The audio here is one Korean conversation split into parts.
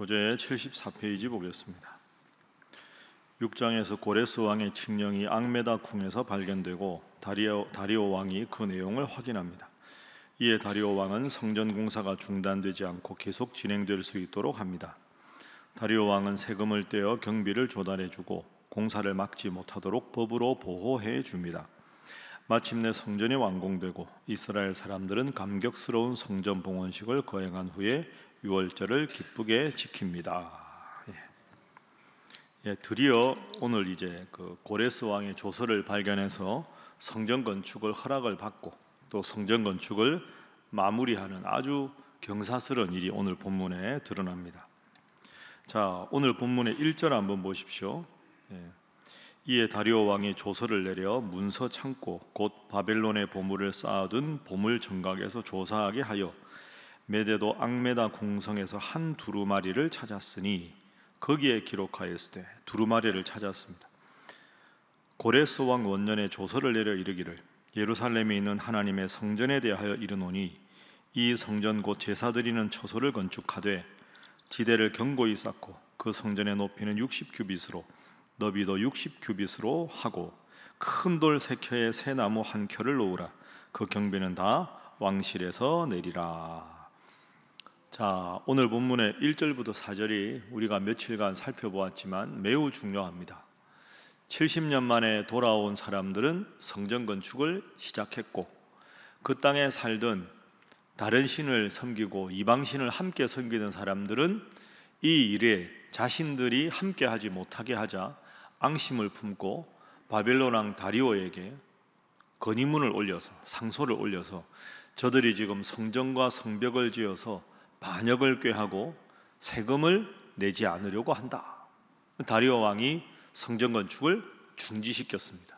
교재 74페이지 보겠습니다. 6장에서 고레스 왕의 칙령이 앙메다 궁에서 발견되고 다리오 왕이 그 내용을 확인합니다. 이에 다리오 왕은 성전 공사가 중단되지 않고 계속 진행될 수 있도록 합니다. 다리오 왕은 세금을 떼어 경비를 조달해주고 공사를 막지 못하도록 법으로 보호해 줍니다. 마침내 성전이 완공되고 이스라엘 사람들은 감격스러운 성전 봉헌식을 거행한 후에 유월절을 기쁘게 지킵니다. 드디어 오늘 이제 그 고레스 왕의 조서를 발견해서 성전 건축을 허락을 받고 또 성전 건축을 마무리하는 아주 경사스러운 일이 오늘 본문에 드러납니다. 자, 오늘 본문의 1절 한번 보십시오. 이에 다리오 왕이 조서를 내려 문서 창고 곧 바벨론의 보물을 쌓아둔 보물 정각에서 조사하게 하여 메데도 앙메다 궁성에서 한 두루마리를 찾았으니 거기에 기록하였을 때 두루마리를 찾았습니다. 고레스 왕 원년에 조서를 내려 이르기를 예루살렘에 있는 하나님의 성전에 대하여 이르노니 이 성전 곧 제사 드리는 처소를 건축하되 지대를 견고히 쌓고 그 성전의 높이는 60규빗으로 너비도 60규빗으로 하고 큰 돌 3켜에 새 나무 1켜를 놓으라. 그 경비는 다 왕실에서 내리라. 자, 오늘 본문의 1절부터 4절이 우리가 며칠간 살펴보았지만 매우 중요합니다. 70년 만에 돌아온 사람들은 성전 건축을 시작했고 그 땅에 살던 다른 신을 섬기고 이방신을 함께 섬기던 사람들은 이 일에 자신들이 함께 하지 못하게 하자 앙심을 품고 바벨론 왕 다리오에게 건의문을 올려서 상소를 올려서 저들이 지금 성전과 성벽을 지어서 반역을 꾀하고 세금을 내지 않으려고 한다. 다리오 왕이 성전 건축을 중지시켰습니다.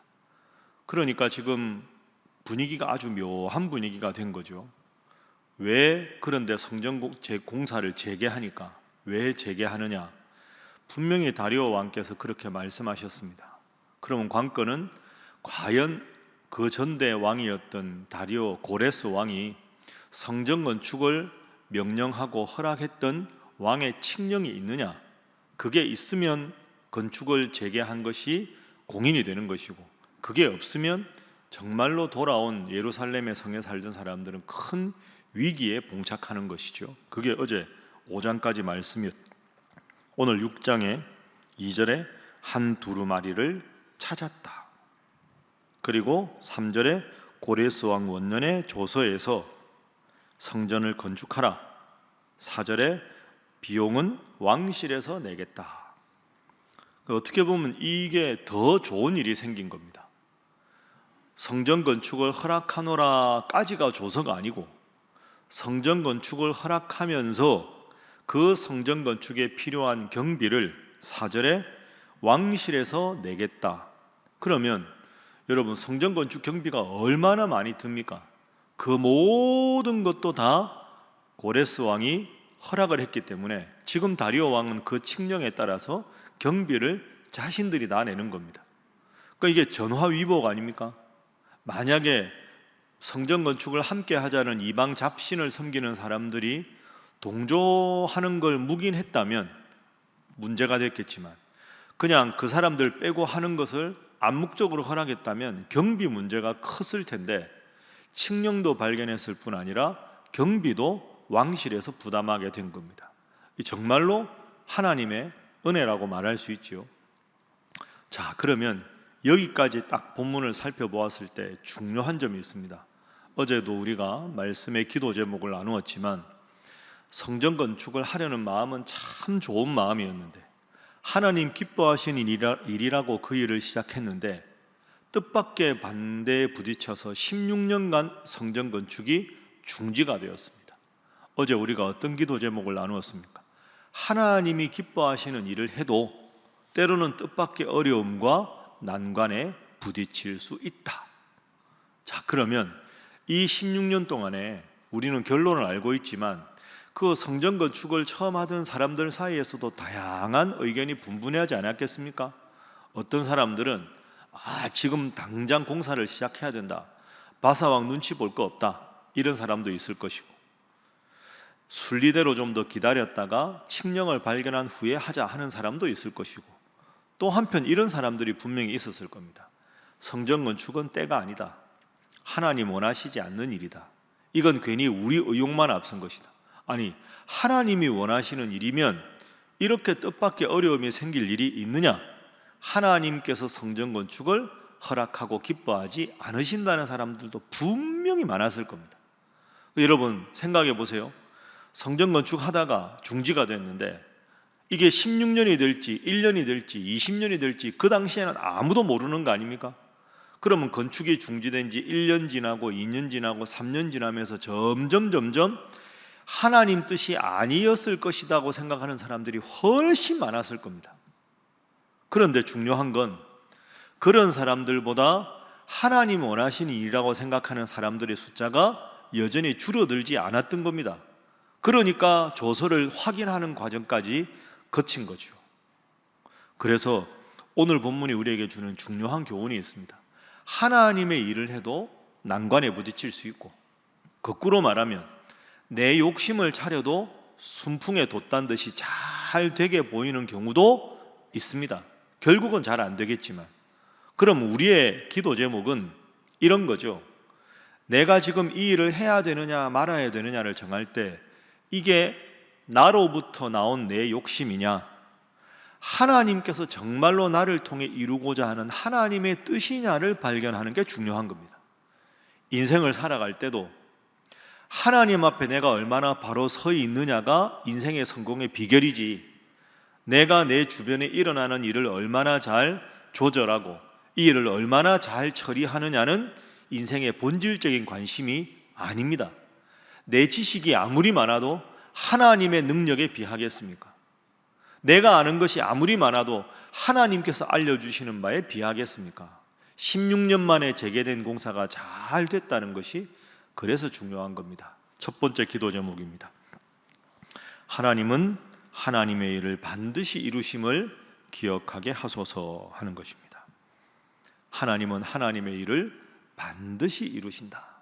그러니까 지금 분위기가 아주 묘한 분위기가 된 거죠. 왜 그런데 성전 공사를 재개하니까 왜 재개하느냐? 분명히 다리오 왕께서 그렇게 말씀하셨습니다. 그러면 관건은 과연 그 전대 왕이었던 다리오 고레스 왕이 성전 건축을 명령하고 허락했던 왕의 칙령이 있느냐? 그게 있으면 건축을 재개한 것이 공인이 되는 것이고 그게 없으면 정말로 돌아온 예루살렘의 성에 살던 사람들은 큰 위기에 봉착하는 것이죠. 그게 어제 5장까지 말씀이었. 오늘 6장의 2절에 한 두루마리를 찾았다. 그리고 3절에 고레스 왕 원년의 조서에서 성전을 건축하라. 4절에 비용은 왕실에서 내겠다. 어떻게 보면 이게 더 좋은 일이 생긴 겁니다. 성전 건축을 허락하노라까지가 조서가 아니고 성전 건축을 허락하면서 그 성전 건축에 필요한 경비를 4절에 왕실에서 내겠다. 그러면 여러분 성전 건축 경비가 얼마나 많이 듭니까? 그 모든 것도 다 고레스 왕이 허락을 했기 때문에 지금 다리오 왕은 그 칙령에 따라서 경비를 자신들이 다 내는 겁니다. 그러니까 이게 전화위복 아닙니까? 만약에 성전 건축을 함께 하자는 이방 잡신을 섬기는 사람들이 동조하는 걸 묵인했다면 문제가 됐겠지만 그냥 그 사람들 빼고 하는 것을 암묵적으로 허락했다면 경비 문제가 컸을 텐데 칙령도 발견했을 뿐 아니라 경비도 왕실에서 부담하게 된 겁니다. 정말로 하나님의 은혜라고 말할 수 있죠. 자, 그러면 여기까지 딱 본문을 살펴보았을 때 중요한 점이 있습니다. 어제도 우리가 말씀의 기도 제목을 나누었지만 성전 건축을 하려는 마음은 참 좋은 마음이었는데 하나님 기뻐하시는 일이라고 그 일을 시작했는데 뜻밖의 반대에 부딪혀서 16년간 성전 건축이 중지가 되었습니다. 어제 우리가 어떤 기도 제목을 나누었습니까? 하나님이 기뻐하시는 일을 해도 때로는 뜻밖의 어려움과 난관에 부딪힐 수 있다. 자, 그러면 이 16년 동안에 우리는 결론을 알고 있지만 그 성전 건축을 처음 하던 사람들 사이에서도 다양한 의견이 분분해하지 않았겠습니까? 어떤 사람들은 지금 당장 공사를 시작해야 된다. 바사왕 눈치 볼 거 없다. 이런 사람도 있을 것이고 순리대로 좀 더 기다렸다가 칙령을 발견한 후에 하자 하는 사람도 있을 것이고, 또 한편 이런 사람들이 분명히 있었을 겁니다. 성전 건축은 때가 아니다. 하나님 원하시지 않는 일이다. 이건 괜히 우리 의욕만 앞선 것이다. 아니, 하나님이 원하시는 일이면 이렇게 뜻밖의 어려움이 생길 일이 있느냐? 하나님께서 성전 건축을 허락하고 기뻐하지 않으신다는 사람들도 분명히 많았을 겁니다. 여러분 생각해 보세요. 성전 건축하다가 중지가 됐는데 이게 16년이 될지 1년이 될지 20년이 될지 그 당시에는 아무도 모르는 거 아닙니까? 그러면 건축이 중지된 지 1년 지나고 2년 지나고 3년 지나면서 점점 하나님 뜻이 아니었을 것이라고 생각하는 사람들이 훨씬 많았을 겁니다. 그런데 중요한 건 그런 사람들보다 하나님 원하시는 일이라고 생각하는 사람들의 숫자가 여전히 줄어들지 않았던 겁니다. 그러니까 조서를 확인하는 과정까지 거친 거죠. 그래서 오늘 본문이 우리에게 주는 중요한 교훈이 있습니다. 하나님의 일을 해도 난관에 부딪힐 수 있고, 거꾸로 말하면 내 욕심을 차려도 순풍에 돛단 듯이 잘 되게 보이는 경우도 있습니다. 결국은 잘 안 되겠지만, 그럼 우리의 기도 제목은 이런 거죠. 내가 지금 이 일을 해야 되느냐 말아야 되느냐를 정할 때 이게 나로부터 나온 내 욕심이냐, 하나님께서 정말로 나를 통해 이루고자 하는 하나님의 뜻이냐를 발견하는 게 중요한 겁니다. 인생을 살아갈 때도 하나님 앞에 내가 얼마나 바로 서 있느냐가 인생의 성공의 비결이지, 내가 내 주변에 일어나는 일을 얼마나 잘 조절하고 이 일을 얼마나 잘 처리하느냐는 인생의 본질적인 관심이 아닙니다. 내 지식이 아무리 많아도 하나님의 능력에 비하겠습니까? 내가 아는 것이 아무리 많아도 하나님께서 알려주시는 바에 비하겠습니까? 16년 만에 재개된 공사가 잘 됐다는 것이 그래서 중요한 겁니다. 첫 번째 기도 제목입니다. 하나님은 하나님의 일을 반드시 이루심을 기억하게 하소서 하는 것입니다. 하나님은 하나님의 일을 반드시 이루신다.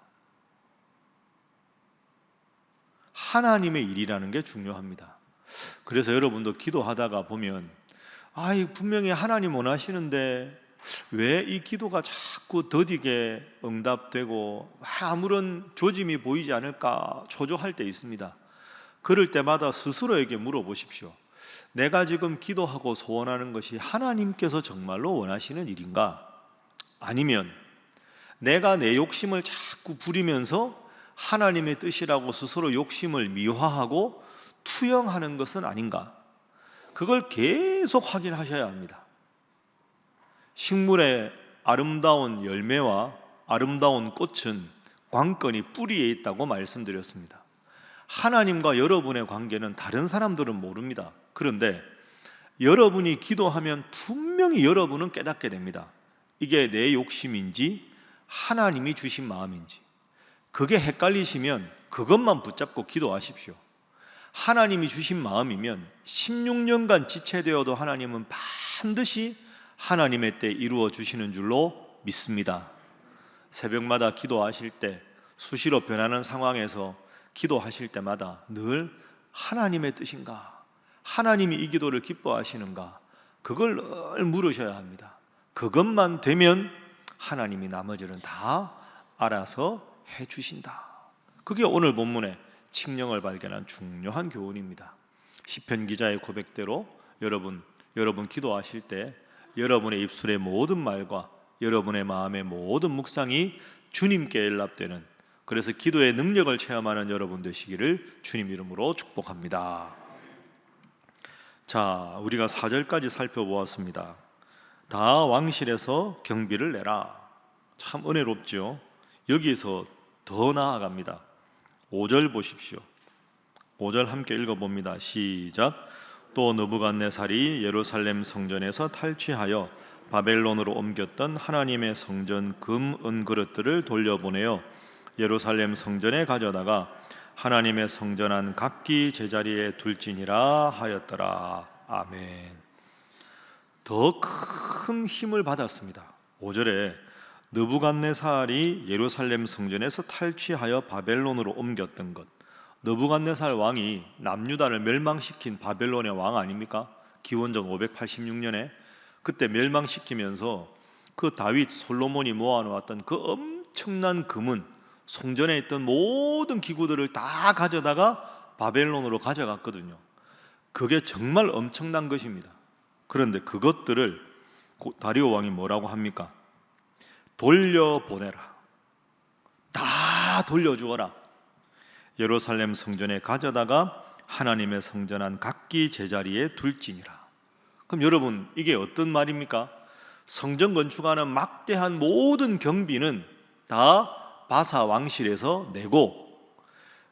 하나님의 일이라는 게 중요합니다. 그래서 여러분도 기도하다가 보면 분명히 하나님 원하시는데 왜 이 기도가 자꾸 더디게 응답되고 아무런 조짐이 보이지 않을까 초조할 때 있습니다. 그럴 때마다 스스로에게 물어보십시오. 내가 지금 기도하고 소원하는 것이 하나님께서 정말로 원하시는 일인가? 아니면 내가 내 욕심을 자꾸 부리면서 하나님의 뜻이라고 스스로 욕심을 미화하고 투영하는 것은 아닌가? 그걸 계속 확인하셔야 합니다. 식물의 아름다운 열매와 아름다운 꽃은 관건이 뿌리에 있다고 말씀드렸습니다. 하나님과 여러분의 관계는 다른 사람들은 모릅니다. 그런데 여러분이 기도하면 분명히 여러분은 깨닫게 됩니다. 이게 내 욕심인지 하나님이 주신 마음인지. 그게 헷갈리시면 그것만 붙잡고 기도하십시오. 하나님이 주신 마음이면 16년간 지체되어도 하나님은 반드시 하나님의 때 이루어 주시는 줄로 믿습니다. 새벽마다 기도하실 때 수시로 변하는 상황에서 기도하실 때마다 늘 하나님의 뜻인가? 하나님이 이 기도를 기뻐하시는가? 그걸 늘 물으셔야 합니다. 그것만 되면 하나님이 나머지는 다 알아서 해주신다. 그게 오늘 본문의 칙령을 발견한 중요한 교훈입니다. 시편 기자의 고백대로 여러분 기도하실 때 여러분의 입술의 모든 말과 여러분의 마음의 모든 묵상이 주님께 연락되는, 그래서 기도의 능력을 체험하는 여러분 되시기를 주님 이름으로 축복합니다. 자, 우리가 4절까지 살펴보았습니다. 다 왕실에서 경비를 내라. 참 은혜롭죠. 여기에서 더 나아갑니다. 5절 보십시오. 5절 함께 읽어봅니다. 시작. 또 느부갓네살이 예루살렘 성전에서 탈취하여 바벨론으로 옮겼던 하나님의 성전 금, 은 그릇들을 돌려보내어 예루살렘 성전에 가져다가 하나님의 성전한 각기 제자리에 둘지니라 하였더라. 아멘. 더 큰 힘을 받았습니다. 5절에 느부갓네살이 예루살렘 성전에서 탈취하여 바벨론으로 옮겼던 것, 느부갓네살 왕이 남유다를 멸망시킨 바벨론의 왕 아닙니까? 기원전 586년에 그때 멸망시키면서 그 다윗 솔로몬이 모아놓았던 그 엄청난 금은 성전에 있던 모든 기구들을 다 가져다가 바벨론으로 가져갔거든요. 그게 정말 엄청난 것입니다. 그런데 그것들을 다리오 왕이 뭐라고 합니까? 돌려보내라. 다 돌려주어라. 예루살렘 성전에 가져다가 하나님의 성전한 각기 제자리에 둘지니라. 그럼 여러분, 이게 어떤 말입니까? 성전 건축하는 막대한 모든 경비는 다 바사 왕실에서 내고,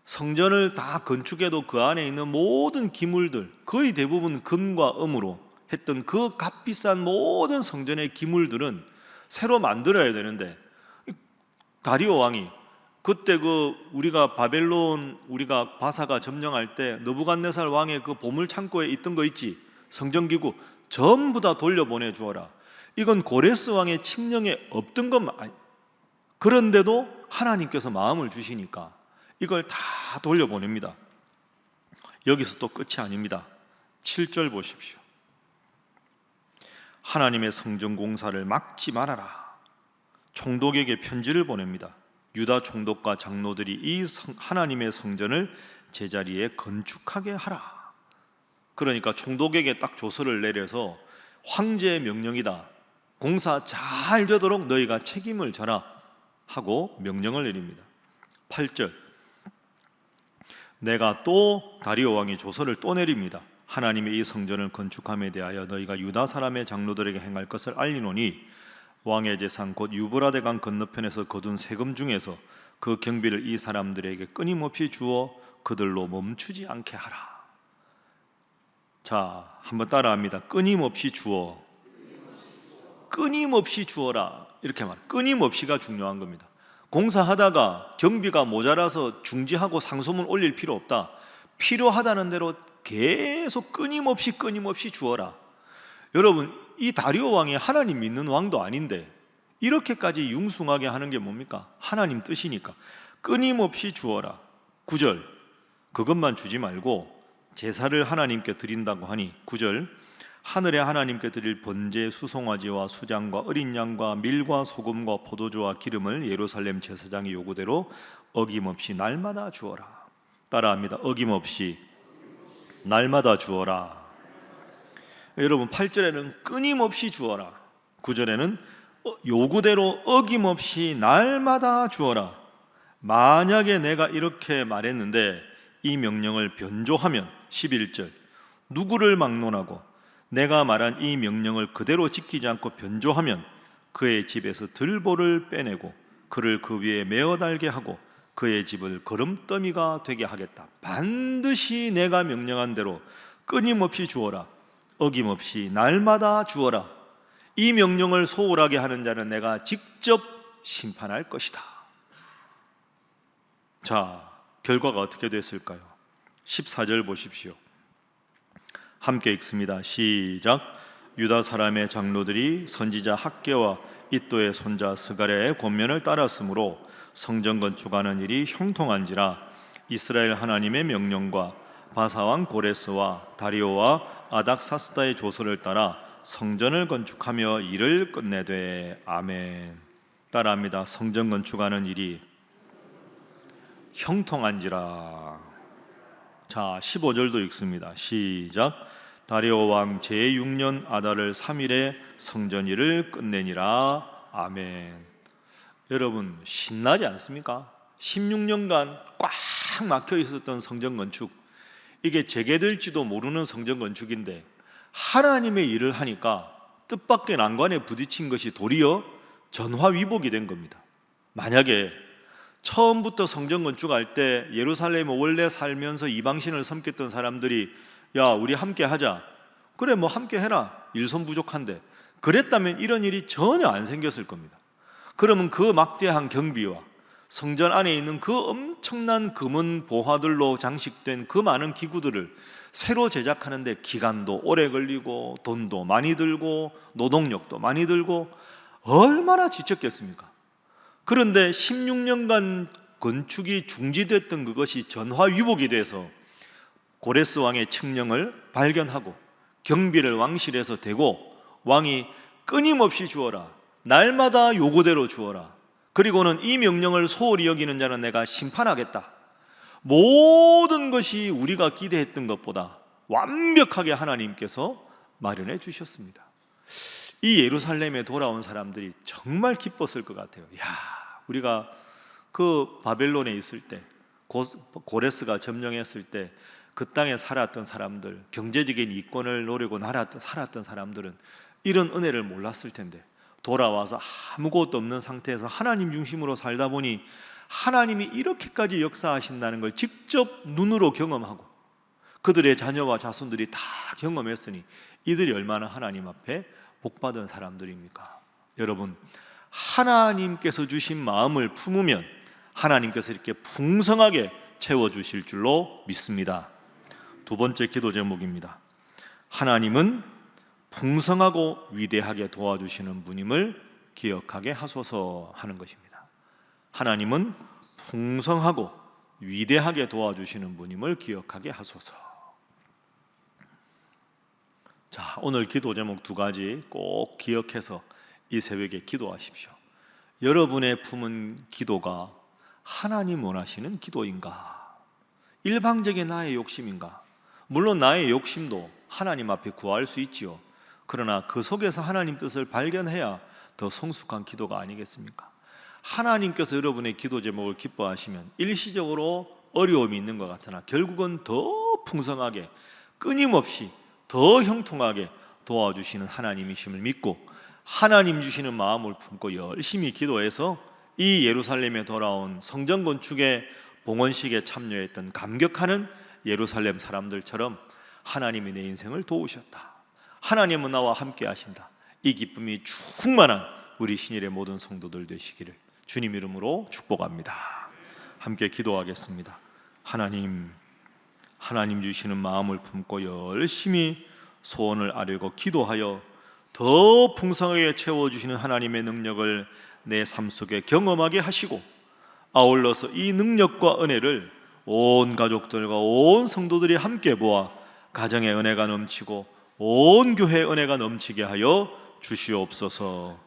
성전을 다 건축해도 그 안에 있는 모든 기물들, 거의 대부분 금과 음으로 했던 그 값비싼 모든 성전의 기물들은 새로 만들어야 되는데, 다리오 왕이 그때 우리가 바벨론, 우리가 바사가 점령할 때 느부갓네살 왕의 그 보물 창고에 있던 거 있지, 성전기구 전부 다 돌려보내 주어라. 이건 고레스 왕의 칙령에 없던 것만 아니. 그런데도 하나님께서 마음을 주시니까 이걸 다 돌려보냅니다. 여기서 또 끝이 아닙니다. 7절 보십시오. 하나님의 성전 공사를 막지 말아라. 총독에게 편지를 보냅니다. 유다 총독과 장로들이 이 하나님의 성전을 제자리에 건축하게 하라. 그러니까 총독에게 딱 조서를 내려서 황제의 명령이다. 공사 잘 되도록 너희가 책임을 져라 하고 명령을 내립니다. 8절. 내가 또 다리오 왕이 조서를 또 내립니다. 하나님의 이 성전을 건축함에 대하여 너희가 유다 사람의 장로들에게 행할 것을 알리노니 왕의 재산 곧 유브라데 강 건너편에서 거둔 세금 중에서 그 경비를 이 사람들에게 끊임없이 주어 그들로 멈추지 않게 하라. 자, 한번 따라합니다. 끊임없이 주어. 끊임없이 주어라. 이렇게 말. 끊임없이가 중요한 겁니다. 공사하다가 경비가 모자라서 중지하고 상소문 올릴 필요 없다. 필요하다는 대로 계속 끊임없이 주어라. 여러분, 이 다리오 왕이 하나님 믿는 왕도 아닌데 이렇게까지 융숭하게 하는 게 뭡니까? 하나님 뜻이니까. 끊임없이 주어라. 9절. 그것만 주지 말고 제사를 하나님께 드린다고 하니 9절. 하늘에 하나님께 드릴 번제 수송아지와 수장과 어린 양과 밀과 소금과 포도주와 기름을 예루살렘 제사장의 요구대로 어김없이 날마다 주어라. 따라합니다. 어김없이 날마다 주어라. 여러분, 8절에는 끊임없이 주어라. 9절에는 요구대로 어김없이 날마다 주어라. 만약에 내가 이렇게 말했는데 이 명령을 변조하면 11절. 누구를 막론하고 내가 말한 이 명령을 그대로 지키지 않고 변조하면 그의 집에서 들보를 빼내고 그를 그 위에 메어 달게 하고 그의 집을 거름더미가 되게 하겠다. 반드시 내가 명령한 대로 끊임없이 주어라. 어김없이 날마다 주어라. 이 명령을 소홀하게 하는 자는 내가 직접 심판할 것이다. 자, 결과가 어떻게 됐을까요? 14절 보십시오. 함께 읽습니다. 시작. 유다 사람의 장로들이 선지자 학개와 이도의 손자 스가랴의 권면을 따랐으므로 성전 건축하는 일이 형통한지라. 이스라엘 하나님의 명령과 바사왕 고레스와 다리오와 아닥사스다의 조서를 따라 성전을 건축하며 일을 끝내되. 아멘. 따라합니다. 성전 건축하는 일이 형통한지라. 자, 15절도 읽습니다. 시작. 다리오 왕 제6년 아달을 3일에 성전 일을 끝내니라. 아멘. 여러분, 신나지 않습니까? 16년간 꽉 막혀 있었던 성전 건축, 이게 재개될지도 모르는 성전 건축인데 하나님의 일을 하니까 뜻밖의 난관에 부딪힌 것이 도리어 전화위복이 된 겁니다. 만약에 처음부터 성전 건축할 때 예루살렘에 원래 살면서 이방신을 섬겼던 사람들이 야, 우리 함께 하자. 그래, 뭐 함께 해라. 일손 부족한데. 그랬다면 이런 일이 전혀 안 생겼을 겁니다. 그러면 그 막대한 경비와 성전 안에 있는 그 엄청난 금은 보화들로 장식된 그 많은 기구들을 새로 제작하는데 기간도 오래 걸리고 돈도 많이 들고 노동력도 많이 들고 얼마나 지쳤겠습니까? 그런데 16년간 건축이 중지됐던 그것이 전화위복이 돼서 고레스 왕의 칙령을 발견하고 경비를 왕실에서 대고 왕이 끊임없이 주어라, 날마다 요구대로 주어라, 그리고는 이 명령을 소홀히 여기는 자는 내가 심판하겠다. 모든 것이 우리가 기대했던 것보다 완벽하게 하나님께서 마련해 주셨습니다. 이 예루살렘에 돌아온 사람들이 정말 기뻤을 것 같아요. 야, 우리가 그 바벨론에 있을 때, 고레스가 점령했을 때 그 땅에 살았던 사람들, 경제적인 이권을 노리고 살았던 사람들은 이런 은혜를 몰랐을 텐데 돌아와서 아무것도 없는 상태에서 하나님 중심으로 살다 보니 하나님이 이렇게까지 역사하신다는 걸 직접 눈으로 경험하고 그들의 자녀와 자손들이 다 경험했으니 이들이 얼마나 하나님 앞에 복받은 사람들입니까? 여러분, 하나님께서 주신 마음을 품으면 하나님께서 이렇게 풍성하게 채워주실 줄로 믿습니다. 두 번째 기도 제목입니다. 하나님은 풍성하고 위대하게 도와주시는 분임을 기억하게 하소서 하는 것입니다. 하나님은 풍성하고 위대하게 도와주시는 분임을 기억하게 하소서. 자, 오늘 기도 제목 두 가지 꼭 기억해서 이 새벽에 기도하십시오. 여러분의 품은 기도가 하나님 원하시는 기도인가? 일방적인 나의 욕심인가? 물론 나의 욕심도 하나님 앞에 구할 수 있지요. 그러나 그 속에서 하나님 뜻을 발견해야 더 성숙한 기도가 아니겠습니까? 하나님께서 여러분의 기도 제목을 기뻐하시면 일시적으로 어려움이 있는 것 같으나 결국은 더 풍성하게 끊임없이 더 형통하게 도와주시는 하나님이심을 믿고 하나님 주시는 마음을 품고 열심히 기도해서 이 예루살렘에 돌아온 성전 건축의 봉헌식에 참여했던 감격하는 예루살렘 사람들처럼 하나님이 내 인생을 도우셨다, 하나님은 나와 함께 하신다, 이 기쁨이 충만한 우리 신일의 모든 성도들 되시기를 주님 이름으로 축복합니다. 함께 기도하겠습니다. 하나님 주시는 마음을 품고 열심히 소원을 아뢰고 기도하여 더 풍성하게 채워주시는 하나님의 능력을 내 삶 속에 경험하게 하시고 아울러서 이 능력과 은혜를 온 가족들과 온 성도들이 함께 보아 가정의 은혜가 넘치고 온 교회의 은혜가 넘치게 하여 주시옵소서.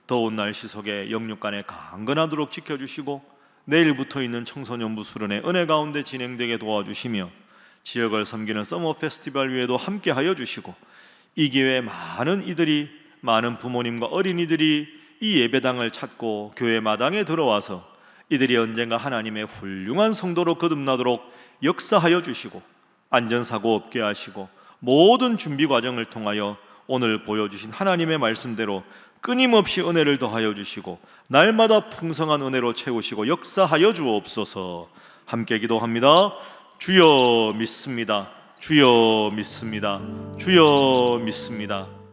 더운 날씨 속에 영육간에 강건하도록 지켜주시고 내일부터 있는 청소년부 수련회 은혜 가운데 진행되게 도와주시며 지역을 섬기는 서머 페스티벌 위에도 함께 하여 주시고 이 기회에 많은 부모님과 어린이들이 이 예배당을 찾고 교회 마당에 들어와서 이들이 언젠가 하나님의 훌륭한 성도로 거듭나도록 역사하여 주시고 안전사고 없게 하시고 모든 준비 과정을 통하여 오늘 보여주신 하나님의 말씀대로 끊임없이 은혜를 더하여 주시고 날마다 풍성한 은혜로 채우시고 역사하여 주옵소서. 함께 기도합니다. 주여 믿습니다. 주여 믿습니다. 주여 믿습니다.